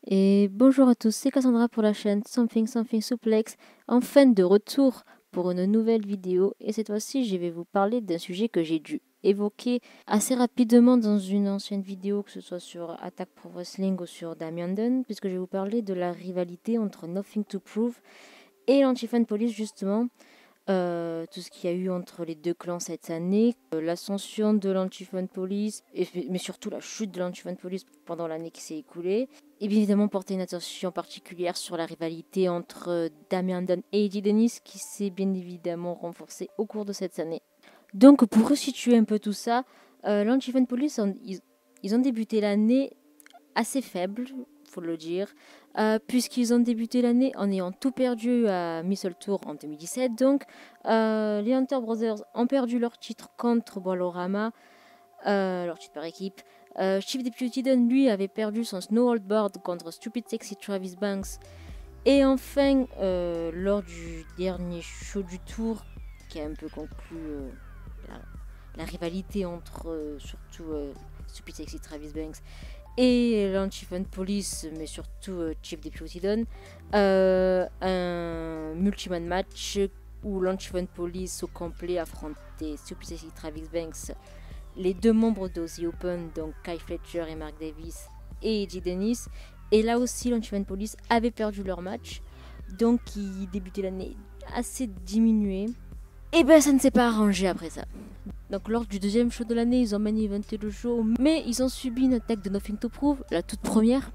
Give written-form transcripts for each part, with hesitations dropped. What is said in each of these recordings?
Et bonjour à tous, c'est Cassandra pour la chaîne Something Something Suplex, enfin de retour pour une nouvelle vidéo. Et cette fois-ci, je vais vous parler d'un sujet que j'ai dû évoquer assez rapidement dans une ancienne vidéo, que ce soit sur Attack Pro Wrestling ou sur Damian Dunn, puisque je vais vous parler de la rivalité entre Nothing to Prove et l'Anti-Fan Police, justement. Tout ce qu'il y a eu entre les deux clans cette année, l'ascension de l'Anti-Fan Police, mais surtout la chute de l'Anti-Fan Police pendant l'année qui s'est écoulée. Et bien évidemment porter une attention particulière sur la rivalité entre Damian Dunn et Eddie Dennis qui s'est bien évidemment renforcée au cours de cette année. Donc pour resituer un peu tout ça, l'Anti-Fan Police, ils ont débuté l'année assez faible, faut le dire, puisqu'ils ont débuté l'année en ayant tout perdu à Missile Tour en 2017. Donc, les Hunter Brothers ont perdu leur titre contre Boilorama, leur titre par équipe. Chief Deputy Dunn, lui, avait perdu son snowboard contre Stupid Sexy Travis Banks. Et enfin, lors du dernier show du tour, qui a un peu conclu la rivalité entre surtout Stupid Sexy Travis Banks et l'Anti-Fan Police, mais surtout Chief Deputy Dunn, un multi-man match où l'Anti-Fan Police au complet affrontait Stupid Sexy Travis Banks, les deux membres d'Ozzy Open, donc Kai Fletcher et Mark Davis, et Eddie Dennis. Et là aussi, l'Anti-Fan Police avait perdu leur match, donc ils débutaient l'année assez diminué. Et ben ça ne s'est pas arrangé après ça. Donc lors du deuxième show de l'année, ils ont main-eventé le show, mais ils ont subi une attaque de Nothing to Prove, la toute première.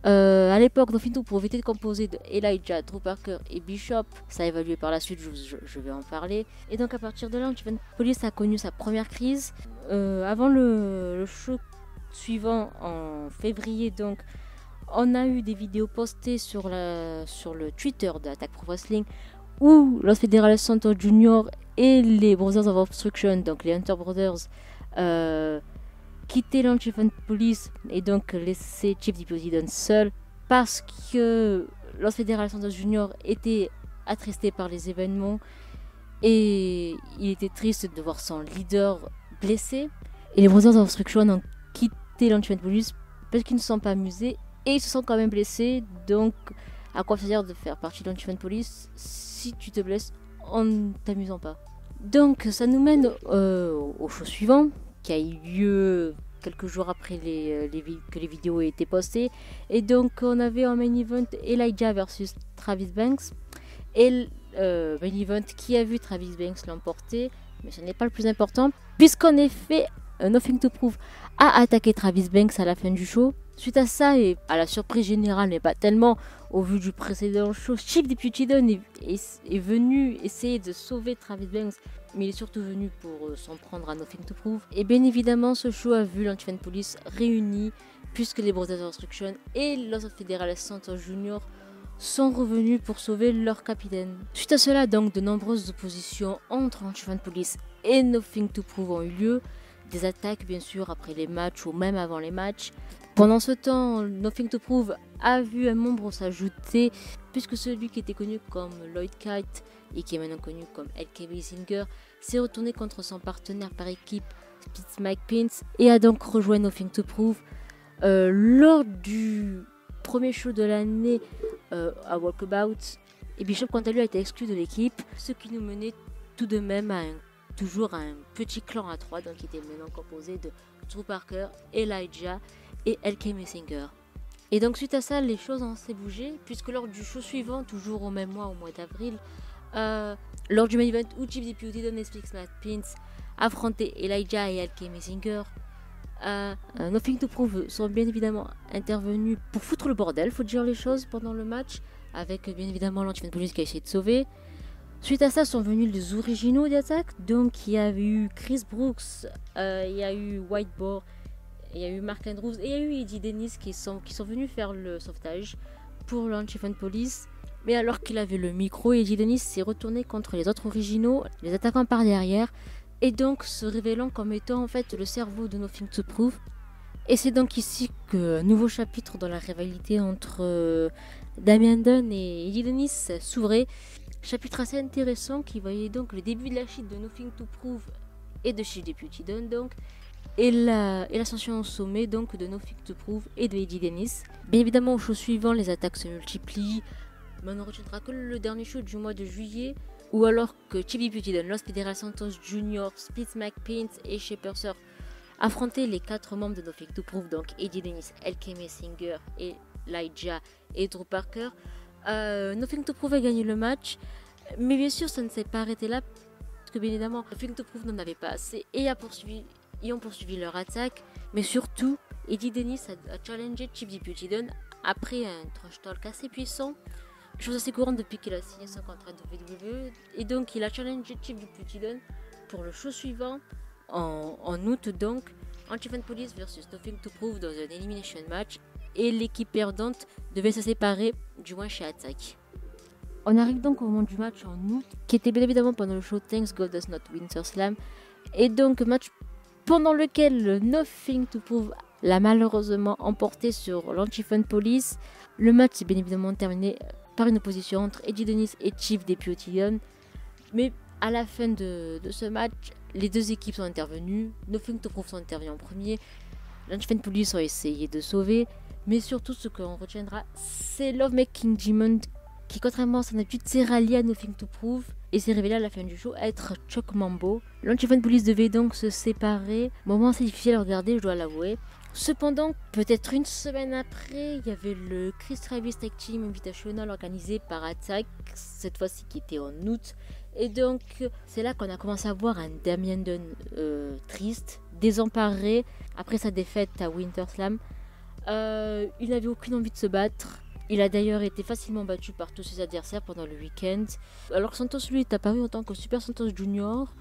À l'époque, Nothing to Prove était composé de Elijah, Drew Parker et Bishop. Ça a évolué par la suite, je vais en parler. Et donc à partir de là, Anti-Fan Police a connu sa première crise. Avant le show suivant, en février, donc, on a eu des vidéos postées sur le Twitter d'Attack Pro Wrestling où Los Federales Santos Jr. et les Brothers of Obstruction, donc les Hunter Brothers, quittaient l'Anti-Fan Police et donc laissaient Chief Deputy Dunn seul parce que Los Federales Santos Jr. était attristé par les événements et il était triste de voir son leader blessé. Et les Brothers of Obstruction ont quitté l'Anti-Fan Police parce qu'ils ne se sont pas amusés et ils se sont quand même blessés. Donc, à quoi ça sert de faire partie de l'Anti-Fan Police si tu te blesses en ne t'amusant pas? Donc, ça nous mène au show suivant, qui a eu lieu quelques jours après que les vidéos aient été postées. Et donc, on avait en main event Elijah versus Travis Banks. Et main event qui a vu Travis Banks l'emporter, mais ce n'est pas le plus important, puisqu'en effet, Nothing to Prove a attaqué Travis Banks à la fin du show. Suite à ça, et à la surprise générale, mais pas tellement, au vu du précédent show, Chief Deputy Dunn est venu essayer de sauver Travis Banks, mais il est surtout venu pour s'en prendre à Nothing to Prove. Et bien évidemment, ce show a vu l'Anti-Fan Police réunis, puisque les Brothers of Destruction et Los Federales Santos Jr. sont revenus pour sauver leur capitaine. Suite à cela, donc, de nombreuses oppositions entre l'Anti-Fan Police et Nothing to Prove ont eu lieu. Des attaques, bien sûr, après les matchs ou même avant les matchs. Pendant ce temps, Nothing to Prove a vu un membre s'ajouter, puisque celui qui était connu comme Lloyd Kite et qui est maintenant connu comme LK Basinger s'est retourné contre son partenaire par équipe, Spitz Mike Pence, et a donc rejoint Nothing to Prove. Lors du premier show de l'année à Walkabout, et Bishop quant à lui a été exclu de l'équipe, ce qui nous menait tout de même à toujours un petit clan à 3, donc qui était maintenant composé de Drew Parker, Elijah et LK Messinger. Et donc suite à ça, les choses ont assez bougé, puisque lors du show suivant, toujours au même mois, au mois d'avril, lors du main event où Chief Deputy Dunn et Spitz Mike Pence affrontaient Elijah et LK Messinger, Nothing to Prove sont bien évidemment intervenus pour foutre le bordel, faut dire les choses, pendant le match, avec bien évidemment l'Anti-Fan Police qui a essayé de sauver. Suite à ça sont venus les originaux d'attaque, donc il y avait eu Chris Brooks, il y a eu White Boar, il y a eu Mark Andrews et il y a eu Eddie Dennis qui sont venus faire le sauvetage pour l'Anti-Fan Police. Mais alors qu'il avait le micro, Eddie Dennis s'est retourné contre les autres originaux, les attaquant par derrière, et donc se révélant comme étant en fait le cerveau de Nothing to Prove. Et c'est donc ici qu'un nouveau chapitre dans la rivalité entre Damian Dunn et Eddie Dennis s'ouvrait. Chapitre assez intéressant qui voyait donc le début de la chute de Nothing to Prove et de Chief Deputy Dunn donc. et l'ascension au sommet donc de Nothing to Prove et de Eddie Dennis. Bien évidemment, au show suivant, les attaques se multiplient, mais on ne retiendra que le dernier show du mois de juillet, ou alors que Chibi Beauty Lost Federal Santos Jr., Spitz McPint et Shea Purser affrontaient les 4 membres de Nothing to Prove, donc Eddie Dennis, LK Messinger, Elijah et Drew Parker. Nothing to Prove a gagné le match, mais bien sûr ça ne s'est pas arrêté là, parce que bien évidemment Nothing to Prove n'en avait pas assez et ont poursuivi leur attaque, mais surtout Eddie Dennis a challengé Chip Beauty Dunn après un trash talk assez puissant, chose assez courante depuis qu'il a signé son contrat de WWE, et donc il a challengé Chip Beauty Dunn pour le show suivant en août, donc Anti-Fan Police versus Nothing to Prove dans un elimination match, et l'équipe perdante devait se séparer, du moins chez Attack. On arrive donc au moment du match en août, qui était bien évidemment pendant le show Thanks God Does Not Winter Slam, et donc match pendant lequel Nothing to Prove l'a malheureusement emporté sur l'Anti-Fan Police. Le match s'est bien évidemment terminé par une opposition entre Eddie Dennis et Chief Beauty Dunn, mais à la fin de ce match, les deux équipes sont intervenues. Nothing to Prove sont intervenus en premier, l'Anti-Fan Police ont essayé de sauver, mais surtout ce qu'on retiendra, c'est Love Making Demon qui, contrairement à son habitude, s'est rallié à Nothing to Prove et s'est révélé à la fin du show être Chuck Mambo. L'Anti-Fan Police devait donc se séparer, moment assez difficile à regarder, je dois l'avouer. Cependant, peut-être une semaine après, il y avait le Chris Travis Tag Team Invitational organisé par Attack, cette fois-ci qui était en août. Et donc, c'est là qu'on a commencé à voir un Damian Dunn triste, désemparé, après sa défaite à Winter Slam. Il n'avait aucune envie de se battre. Il a d'ailleurs été facilement battu par tous ses adversaires pendant le week-end. Alors Santos, lui, est apparu en tant que Super Santos Junior.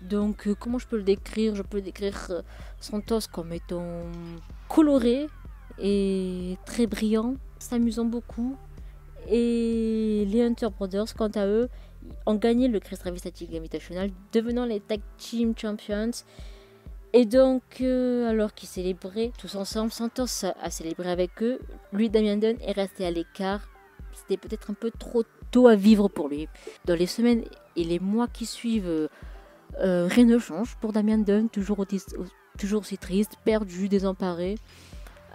Donc comment je peux le décrire? Je peux décrire Santos comme étant coloré et très brillant, s'amusant beaucoup. Et les Hunter Brothers, quant à eux, ont gagné le Chris Travis Tag Team Invitational, devenant les Tag Team Champions. Et donc, alors qu'ils célébraient tous ensemble, Santos a célébré avec eux. Lui, Damian Dunn, est resté à l'écart. C'était peut-être un peu trop tôt à vivre pour lui. Dans les semaines et les mois qui suivent, rien ne change pour Damian Dunn, toujours aussi triste, perdu, désemparé.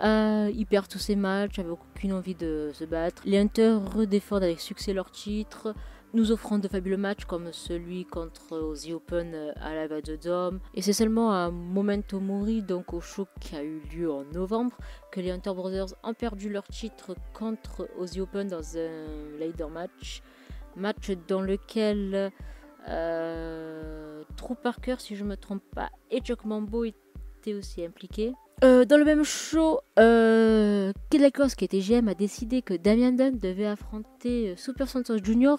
Il perd tous ses matchs, avec aucune envie de se battre. Les Hunters redéfendent avec succès leur titre, nous offrant de fabuleux matchs comme celui contre Ozzy Open à la Live at the Dome. Et c'est seulement à Memento Mori, donc au show qui a eu lieu en novembre, que les Hunter Brothers ont perdu leur titre contre Ozzy Open dans un ladder match. Match dans lequel Drew Parker, si je ne me trompe pas, et Chuck Mambo étaient aussi impliqués. Dans le même show, Kid Lycos, qui était GM, a décidé que Damian Dunn devait affronter Super Santos Jr.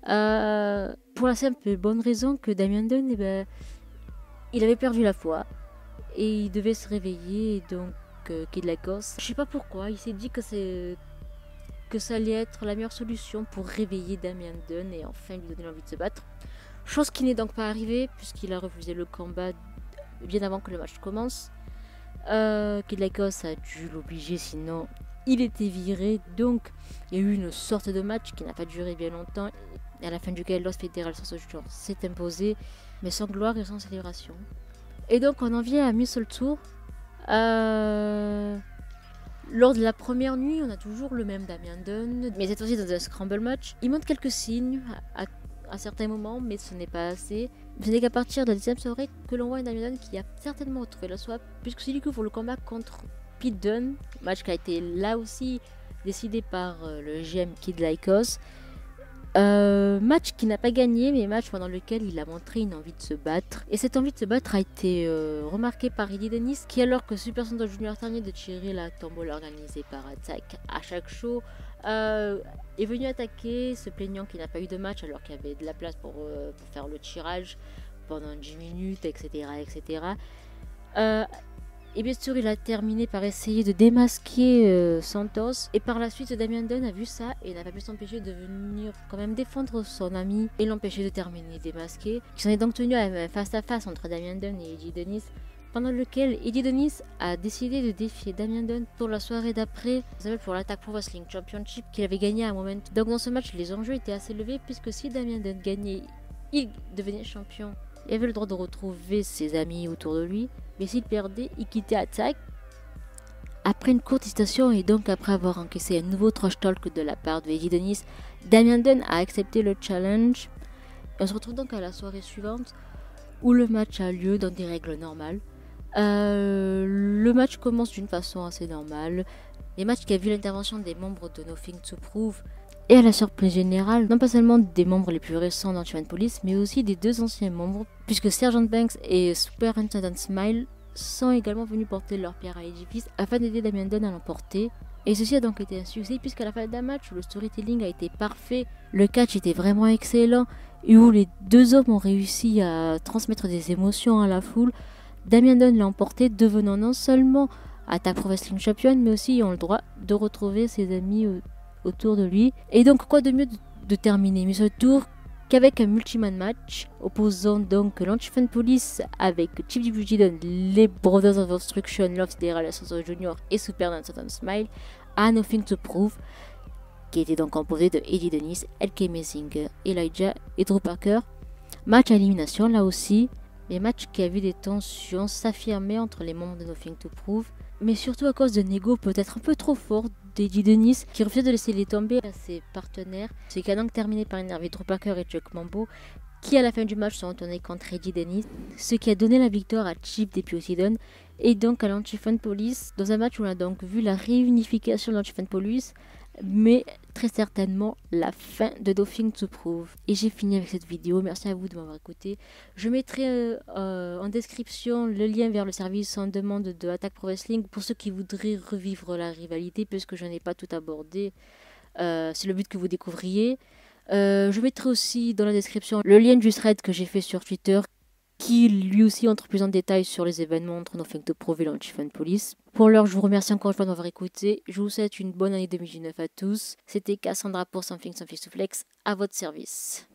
Pour la simple et bonne raison que Damian Dunn, il avait perdu la foi et il devait se réveiller. Et donc Kid Lycos, je sais pas pourquoi, il s'est dit que ça allait être la meilleure solution pour réveiller Damian Dunn et enfin lui donner l'envie de se battre. Chose qui n'est donc pas arrivée puisqu'il a refusé le combat bien avant que le match commence. Kid Lycos a dû l'obliger, sinon il était viré. Donc il y a eu une sorte de match qui n'a pas duré bien longtemps, et à la fin duquel Lost Federal Santos Jr. s'est imposé, mais sans gloire et sans célébration. Et donc on en vient à Missile Tour. Lors de la première nuit, on a toujours le même Damian Dunn, mais cette fois-ci dans un scramble match. Il montre quelques signes à certains moments, mais ce n'est pas assez. Ce n'est qu'à partir de la 10e soirée que l'on voit un Damian Dunn qui a certainement retrouvé la soie, puisque c'est lui qui ouvre le combat contre Pete Dunne, match qui a été là aussi décidé par le GM Kid Lycos. Match qui n'a pas gagné, mais match pendant lequel il a montré une envie de se battre. Et cette envie de se battre a été remarquée par Eddie Dennis, qui, alors que Super Santos Junior terminait de tirer la tombola organisée par Attack à chaque show, est venu attaquer, se plaignant qu'il n'a pas eu de match alors qu'il y avait de la place pour faire le tirage pendant 10 minutes, etc. etc. Et bien sûr, il a terminé par essayer de démasquer Santos. Et par la suite, Damian Dunn a vu ça et n'a pas pu s'empêcher de venir quand même défendre son ami et l'empêcher de terminer démasqué. Ils s'en est donc tenu à un face-à-face entre Damian Dunn et Eddie Dennis, pendant lequel Eddie Dennis a décidé de défier Damian Dunn pour la soirée d'après, pour l'Attack Pro Wrestling Championship qu'il avait gagné à un moment. Donc dans ce match, les enjeux étaient assez élevés puisque si Damian Dunn gagnait, il devenait champion Il avait le droit de retrouver ses amis autour de lui, mais s'il perdait, il quittait Attack. Après une courte hésitation et donc après avoir encaissé un nouveau trash talk de la part de Eddie Dennis, Damian Dunn a accepté le challenge. Et on se retrouve donc à la soirée suivante où le match a lieu dans des règles normales. Le match commence d'une façon assez normale. Les matchs qui a vu l'intervention des membres de Nothing to Prove et à la surprise générale, non pas seulement des membres les plus récents d'Antihman Police, mais aussi des deux anciens membres, puisque Sergeant Banks et Superintendent Smile sont également venus porter leur pierre à l'édifice afin d'aider Damian Dunn à l'emporter. Et ceci a donc été un succès puisqu'à la fin d'un match où le storytelling a été parfait, le catch était vraiment excellent et où les deux hommes ont réussi à transmettre des émotions à la foule, Damian Dunn l'a emporté, devenant non seulement Attack Pro Wrestling Champion, mais aussi ayant le droit de retrouver ses amis autour de lui. Et donc quoi de mieux de terminer ce tour qu'avec un multi-man match opposant donc l'Antihman Police avec Chief Deputy Dunn, les Brothers of Destruction, Love Federal Jr. et Superintendent Smile à Nothing to Prove, qui était donc composé de Eddie Dennis, LK Messinger, Elijah et Drew Parker. Match à élimination là aussi, mais match qui a vu des tensions s'affirmer entre les membres de Nothing to Prove, mais surtout à cause d'un ego peut-être un peu trop fort d'Eddie Dennis qui refuse de laisser les tomber à ses partenaires, ce qui a donc terminé par énerver Drew Parker et Chuck Mambo, qui à la fin du match sont retournés contre Eddie Dennis, ce qui a donné la victoire à Chief Deputy Dunn et donc à l'Antihman Police, dans un match où on a donc vu la réunification de l'Antihman Police, mais très certainement la fin de Nothing to Prove. Et j'ai fini avec cette vidéo, merci à vous de m'avoir écouté. Je mettrai en description le lien vers le service en demande de Attack Pro Wrestling pour ceux qui voudraient revivre la rivalité, puisque je n'ai pas tout abordé, c'est le but que vous découvriez. Je mettrai aussi dans la description le lien du thread que j'ai fait sur Twitter, qui lui aussi entre plus en détail sur les événements entre Nothing to Prove et l'Antihman Police. Pour l'heure, je vous remercie encore une fois de m'avoir écouté. Je vous souhaite une bonne année 2019 à tous. C'était Cassandra pour Something Some Face to Flex, à votre service.